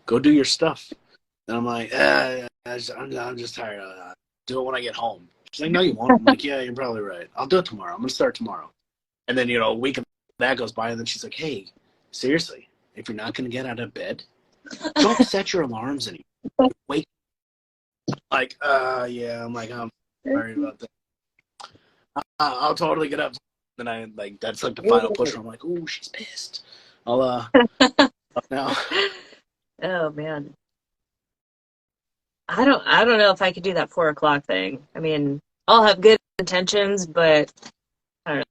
go do your stuff. And I'm like, I'm just tired. Do it when I get home. She's like, no, you won't. I'm like, yeah, you're probably right. I'll do it tomorrow. I'm gonna start tomorrow. And then a week of that goes by, and then she's like, hey, seriously, if you're not gonna get out of bed, don't set your alarms anymore. Wake. Like, yeah. I'm like, I'm sorry about that. I'll totally get up. Then I like that's like the final push. Where I'm like, oh, she's pissed. I'll now. Oh man. I don't know if I could do that 4 o'clock thing. I mean, I'll have good intentions, but I don't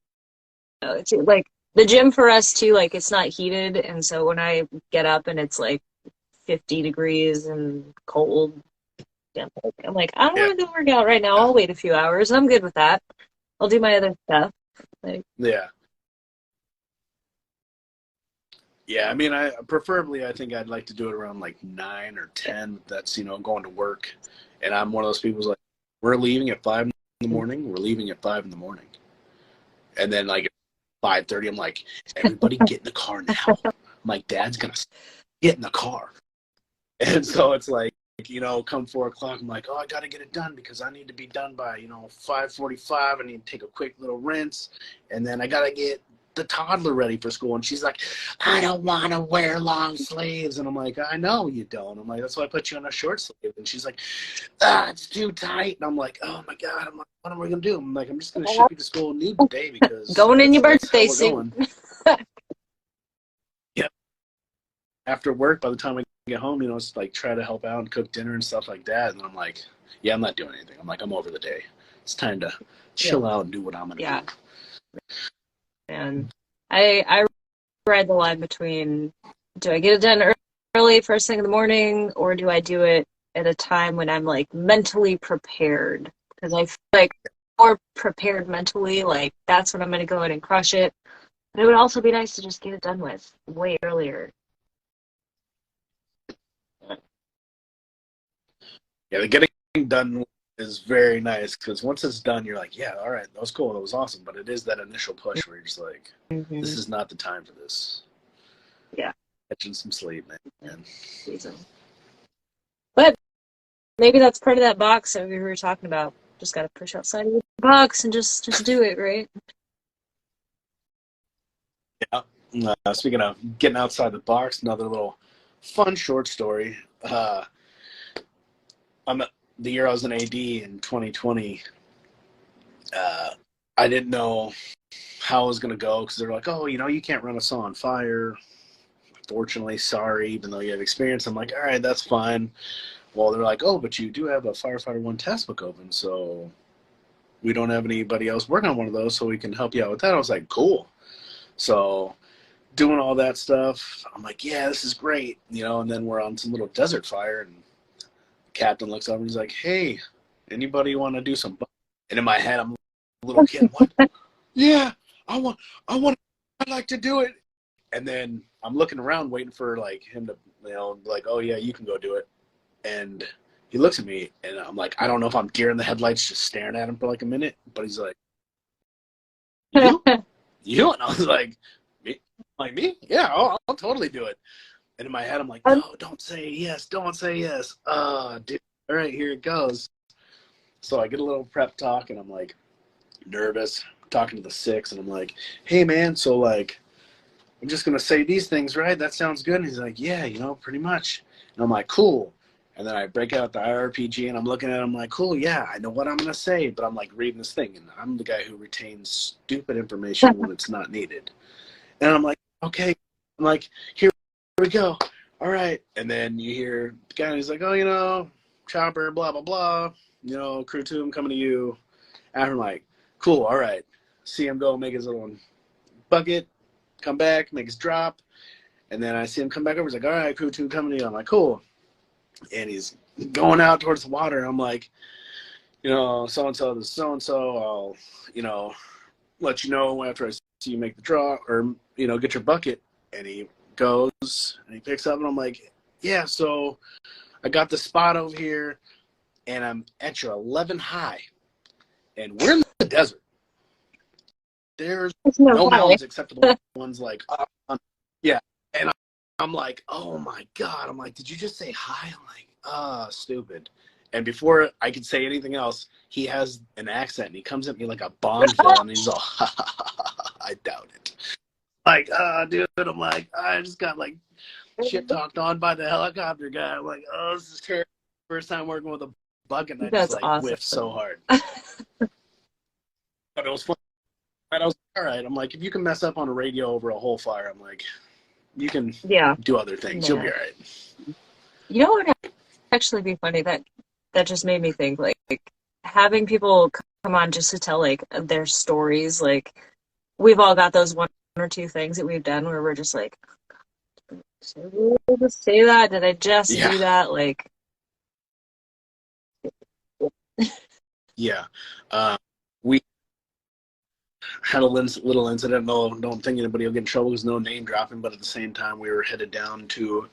know. It's like the gym for us too, like it's not heated, and so when I get up and it's like 50 degrees and cold, yeah, I'm like, I don't Yeah, want to go work out right now. I'll wait a few hours. I'm good with that. I'll do my other stuff. Like, yeah, yeah. I mean, I think I'd like to do it around like 9 or 10. That's going to work, and I'm one of those people who's like, we're leaving at 5 in the morning. We're leaving at 5 in the morning. And then like 5:30, I'm like, everybody get in the car now. I'm like, Dad's gonna get in the car. And so it's like, come 4 o'clock, I'm like, oh, I gotta get it done because I need to be done by 5:45. I need to take a quick little rinse, and then I gotta get the toddler ready for school. And she's like, I don't want to wear long sleeves. And I'm like, I know you don't. I'm like, that's why I put you on a short sleeve. And she's like, it's too tight. And I'm like, oh my God. I'm like, what am I gonna do? I'm like, I'm just gonna ship you to school nude today because Going in your that's how birthday we're suit. going. Yeah. After work, by the time I get home, it's like try to help out and cook dinner and stuff like that. And I'm like, yeah, I'm not doing anything. I'm like, I'm over the day. It's time to chill out and do what I'm gonna do. And I ride the line between, do I get it done early, first thing in the morning, or do I do it at a time when I'm like mentally prepared? Because I feel like more prepared mentally, like that's when I'm going to go in and crush it. But it would also be nice to just get it done with way earlier. Yeah, the getting done is very nice because once it's done, you're like, yeah, all right, that was cool, that was awesome. But it is that initial push where you're just like, this is not the time for this. Yeah. Catching some sleep, man. But maybe that's part of that box that we were talking about. Just got to push outside of the box and just do it, right? Yeah. Speaking of getting outside the box, another little fun short story. The year I was an AD in 2020, I didn't know how I was going to go because they're like, oh, you can't run a saw on fire. Fortunately, sorry, even though you have experience. I'm like, all right, that's fine. Well, they're like, oh, but you do have a Firefighter 1 test book open, so we don't have anybody else working on one of those, so we can help you out with that. I was like, cool. So doing all that stuff, I'm like, yeah, this is great, and then we're on some little desert fire, and the captain looks up and he's like, hey, anybody want to do some? And in my head, I'm a little kid, what? Yeah, I'd like to do it. And then I'm looking around waiting for like him to, like, oh yeah, you can go do it. And he looks at me and I'm like, I don't know if I'm deer in the headlights just staring at him for like a minute, but he's like, you? You? And I was like, me? Like me? Yeah, I'll totally do it. And in my head, I'm like, no, don't say yes. Don't say yes. Dude. All right, here it goes. So I get a little prep talk and I'm like nervous, talking to the six, and I'm like, hey man, so like, I'm just going to say these things, right? That sounds good. And he's like, yeah, pretty much. And I'm like, cool. And then I break out the IRPG and I'm looking at it. I'm like, cool, yeah, I know what I'm going to say. But I'm like reading this thing. And I'm the guy who retains stupid information when it's not needed. And I'm like, okay. I'm like, here we go. All right. And then you hear the guy who's like, oh, chopper, blah, blah, blah. Crew 2, I'm coming to you. And I'm like, cool, all right. See him go make his little bucket. Come back, make his drop, and then I see him come back over. He's like, all right, crew 2 coming to you. I'm like, cool. And he's going out towards the water. I'm like, so-and-so, this so-and-so, I'll, let you know after I see you make the draw or, get your bucket. And he goes and he picks up and I'm like, yeah, so I got the spot over here and I'm at your 11 high and we're in the desert. There's no mountains except for the ones like yeah. And I'm like, oh my God. I'm like, did you just say hi? I'm like, stupid. And before I could say anything else, he has an accent and he comes at me like a Bond villain and he's all, I doubt it. Like, dude, I'm like, I just got like shit talked on by the helicopter guy. I'm like, oh, this is terrible. First time working with a bucket and I just like awesome. whiffed so hard. But it was fun. And I was like, all right. I'm like, if you can mess up on a radio over a whole fire, I'm like, you can do other things. You'll be all right. What would actually be funny? That just made me think, like having people come on just to tell like their stories. Like we've all got those one or two things that we've done where we're just like, did I just say that? Did I just do that? Like, yeah. We had a little incident. No, don't think anybody will get in trouble. There's no name dropping, but at the same time, we were headed down to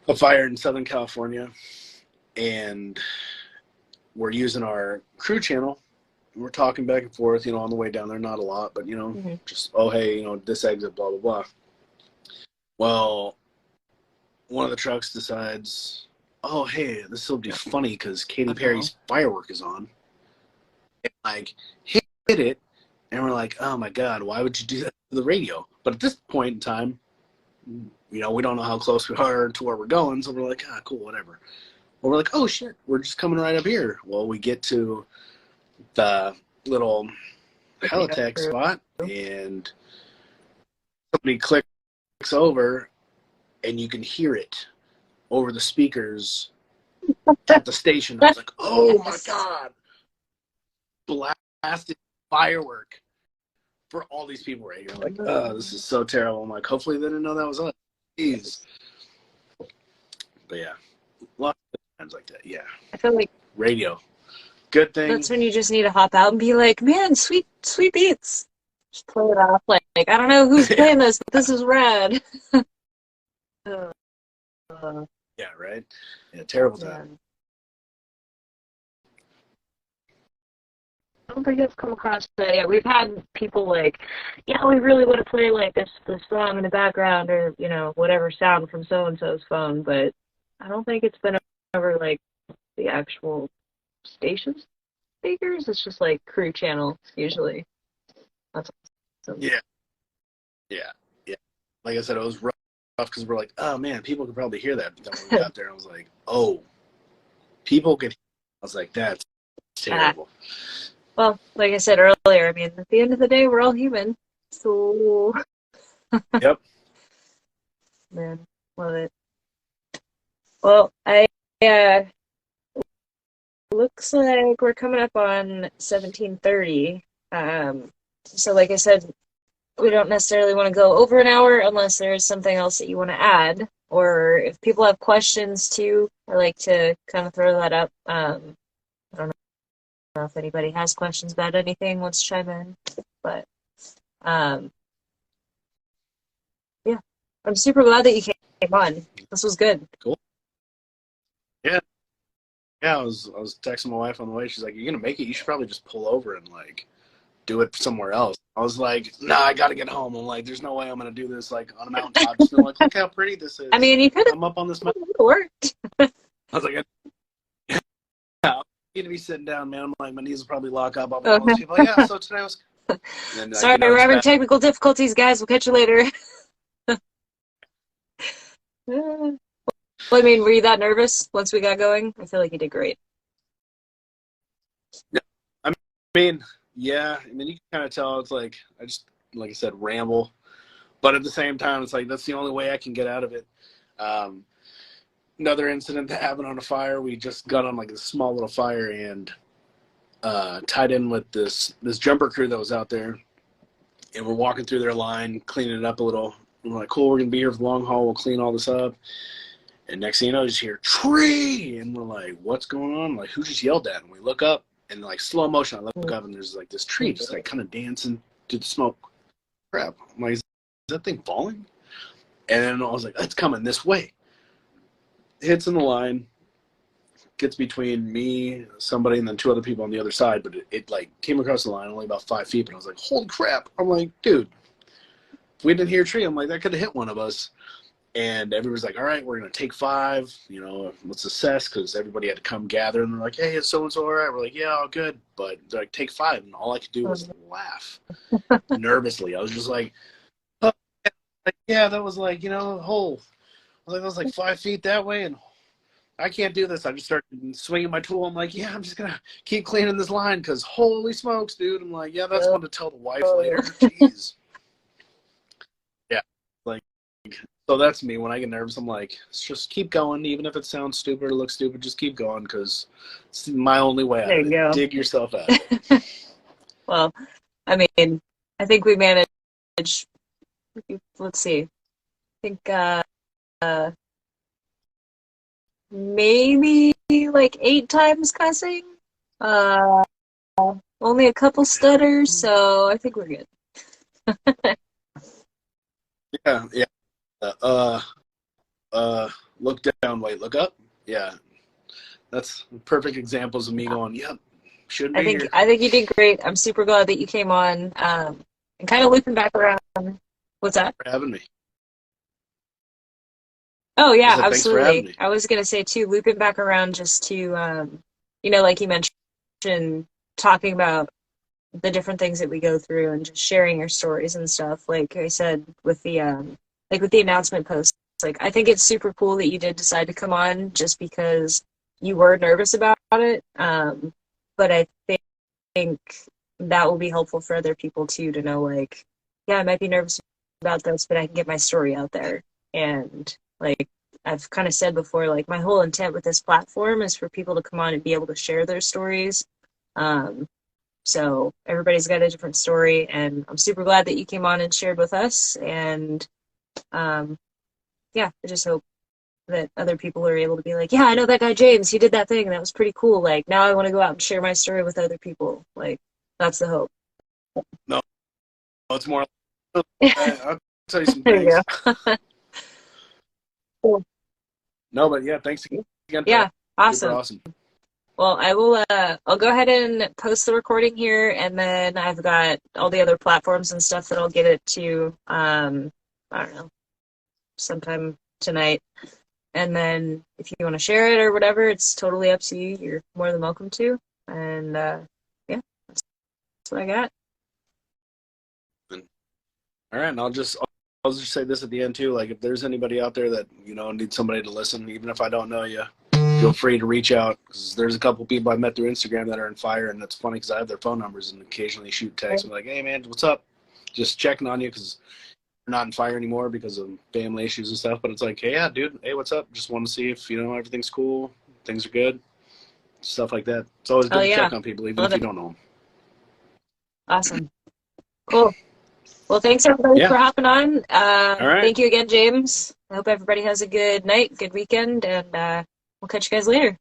a fire in Southern California, and we're using our crew channel, we're talking back and forth, you know, on the way down there. Not a lot, but, you know, Mm-hmm. just, oh, hey, you know, this exit, blah, blah, blah. Well, one of the trucks decides, oh, hey, this will be funny because Katy Uh-oh. Perry's Firework is on. And, like, hit it. And we're like, oh, my God, why would you do that to the radio? But at this point in time, you know, we don't know how close we are to where we're going. So we're like, ah, cool, whatever. Well, we're like, oh, shit, we're just coming right up here. Well, we get to the little helitech spot, and somebody clicks over, and you can hear it over the speakers at the station. I was like, oh, my God. Blasted firework for all these people right here. I'm like, oh, this is so terrible. I'm like, hopefully they didn't know that was us. Jeez. But yeah, lots of times like that. Yeah. I feel like Radio. Good thing. that's when you just need to hop out and be like, man, sweet beats. Just play it off like I don't know who's playing this, but this is rad. uh, Yeah, right? Yeah, terrible time. I don't think I've come across that yet. We've had people like, yeah, we really want to play like this song in the background or, you know, whatever sound from so-and-so's phone, but I don't think it's been over like the actual station speakers. It's just like crew channel usually. That's awesome. Yeah. Yeah. Yeah. Like I said, it was rough because we're like, oh man, people could probably hear that. But then when we got there, I was like, oh, people could hear. I was like, that's terrible. Well, like I said earlier, I mean, at the end of the day, we're all human. So, Yep. Man, love it. Well, I looks like we're coming up on 17:30. So like I said, we don't necessarily want to go over an hour unless there's something else that you want to add, or if people have questions too. I like to kind of throw that up. I don't know if anybody has questions about anything, wants to chime in, but yeah, I'm super glad that you came on. This was good. Cool. Yeah. Yeah, I was texting my wife on the way. She's like, "You're gonna make it. You should probably just pull over and like do it somewhere else." I was like, "Nah, I gotta get home." I'm like, "There's no way I'm gonna do this like on a mountaintop." Just like, look how pretty this is. I mean, you could have I'm up on this mountain. worked. I was like, "Yeah, I'm gonna be sitting down, man." I'm like, my knees will probably lock up. I'll be one of those people. Like, yeah, so today was. Then, Sorry, we're having technical difficulties, guys. We'll catch you later. Well, I mean, were you that nervous once we got going? I feel like you did great. Yeah, I mean, yeah. I mean, you can kind of tell it's like I just, like I said, ramble, but at the same time, it's like that's the only way I can get out of it. Another incident that happened on a fire. We just got on like a small little fire and tied in with this jumper crew that was out there, and we're walking through their line, cleaning it up a little. And we're like, cool, we're gonna be here for the long haul. We'll clean all this up. And next thing you know, you just hear tree, and we're like, what's going on? Like, who just yelled at? And we look up, and like slow motion, I look up, and there's like this tree just like kind of dancing through the smoke. Crap! I'm like, is that thing falling? And then I was like, it's coming this way. Hits in the line, gets between me, somebody, and then two other people on the other side. But it like came across the line only about 5 feet. But I was like, holy crap! I'm like, dude, if we didn't hear a tree, I'm like, that could have hit one of us. And everybody's like, all right, we're going to take 5, you know, let's assess, because everybody had to come gather. And they're like, hey, is so-and-so all right? We're like, yeah, all good. But they're like, take 5. And all I could do was laugh nervously. I was just like, oh, yeah, that was like, you know, a hole. I was like, that was like 5 feet that way. And I can't do this. I just started swinging my tool. I'm like, yeah, I'm just going to keep cleaning this line because holy smokes, dude. I'm like, yeah, that's one to tell the wife later. Jeez. Yeah. Like, so that's me. When I get nervous, I'm like, just keep going. Even if it sounds stupid or looks stupid, just keep going because it's my only way out of it. Go. Dig yourself out. Well, I mean, I think we managed, let's see, I think maybe like 8 times cussing. Only a couple stutters, so I think we're good. Yeah. Look down, wait, look up. Yeah. That's perfect examples of me going, yep, Should I be think here. I think you did great. I'm super glad that you came on. And kind of looping back around. What's that? For having me. Oh I yeah, said thanks for having absolutely. me. I was gonna say too, looping back around just to like you mentioned, talking about the different things that we go through and just sharing your stories and stuff. Like I said with the with the announcement post, like I think it's super cool that you did decide to come on just because you were nervous about it. But I think that will be helpful for other people too to know like, yeah, I might be nervous about this, but I can get my story out there. And like I've kind of said before, like my whole intent with this platform is for people to come on and be able to share their stories. Um, so everybody's got a different story, and I'm super glad that you came on and shared with us. And um, yeah, I just hope that other people are able to be like, yeah, I know that guy James. He did that thing, and that was pretty cool. Like now, I want to go out and share my story with other people. Like that's the hope. No, it's more. I'll tell you some There you things. go. Cool. No, but yeah, thanks again for having Yeah, me. Super awesome. awesome. Well, I will. I'll go ahead and post the recording here, and then I've got all the other platforms and stuff that I'll get it to. I don't know, sometime tonight. And then if you want to share it or whatever, it's totally up to you. You're more than welcome to. And yeah, that's what I got. All right, and I'll just say this at the end too. Like, if there's anybody out there that needs somebody to listen, even if I don't know you, feel free to reach out. Because there's a couple people I met through Instagram that are in fire, and it's funny because I have their phone numbers and occasionally shoot texts. I'm like, hey man, what's up? Just checking on you because we're not in fire anymore because of family issues and stuff. But it's like, hey, yeah, dude, hey, what's up? Just want to see if everything's cool, things are good, stuff like that. It's always Oh good to yeah, check on people, even love if you it. don't know them. Awesome. Cool. Well, thanks everybody Yeah. for hopping on. All right. Thank you again, James. I hope everybody has a good night, good weekend, and we'll catch you guys later.